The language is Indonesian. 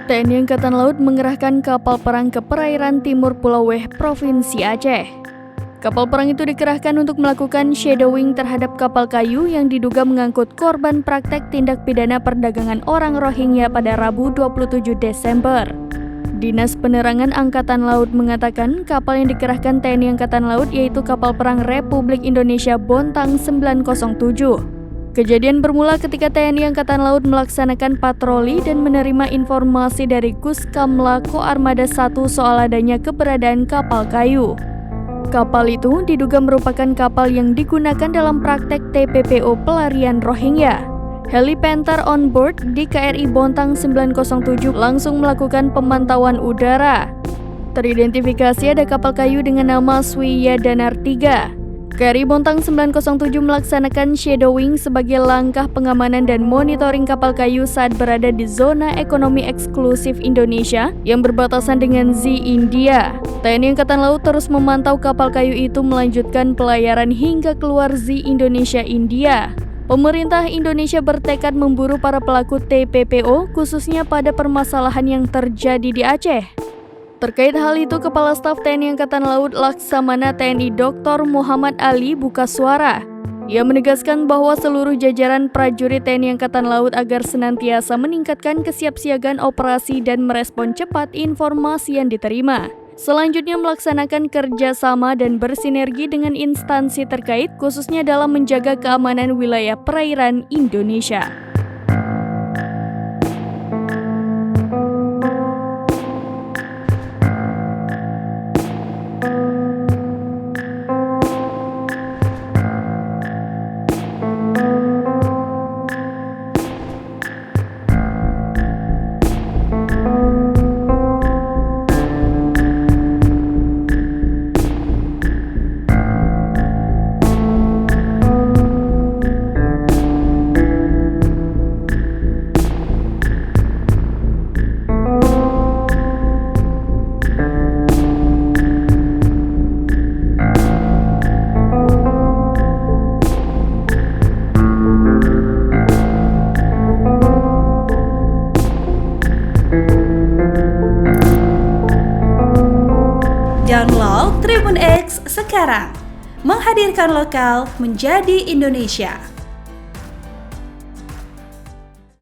TNI Angkatan Laut mengerahkan kapal perang ke perairan timur Pulau Weh, Provinsi Aceh. Kapal perang itu dikerahkan untuk melakukan shadowing terhadap kapal kayu yang diduga mengangkut korban praktek tindak pidana perdagangan orang Rohingya pada Rabu 27 Desember. Dinas Penerangan Angkatan Laut mengatakan kapal yang dikerahkan TNI Angkatan Laut yaitu kapal perang Republik Indonesia Bontang 907. Kejadian bermula ketika TNI Angkatan Laut melaksanakan patroli dan menerima informasi dari Kuskamla Koarmada 1 soal adanya keberadaan kapal kayu. Kapal itu diduga merupakan kapal yang digunakan dalam praktek TPPO pelarian Rohingya. Heli Panther on board di KRI Bontang 907 langsung melakukan pemantauan udara. Teridentifikasi ada kapal kayu dengan nama Swiya Danar 3. KRI Bontang 907 melaksanakan shadowing sebagai langkah pengamanan dan monitoring kapal kayu saat berada di zona ekonomi eksklusif Indonesia yang berbatasan dengan ZEE India. TNI Angkatan Laut terus memantau kapal kayu itu melanjutkan pelayaran hingga keluar ZEE Indonesia India. Pemerintah Indonesia bertekad memburu para pelaku TPPO khususnya pada permasalahan yang terjadi di Aceh. Terkait hal itu, Kepala Staf TNI Angkatan Laut Laksamana TNI Dr. Muhammad Ali buka suara. Ia menegaskan bahwa seluruh jajaran prajurit TNI Angkatan Laut agar senantiasa meningkatkan kesiapsiagaan operasi dan merespon cepat informasi yang diterima. Selanjutnya melaksanakan kerjasama dan bersinergi dengan instansi terkait khususnya dalam menjaga keamanan wilayah perairan Indonesia. Download Tribun X sekarang, menghadirkan lokal menjadi Indonesia.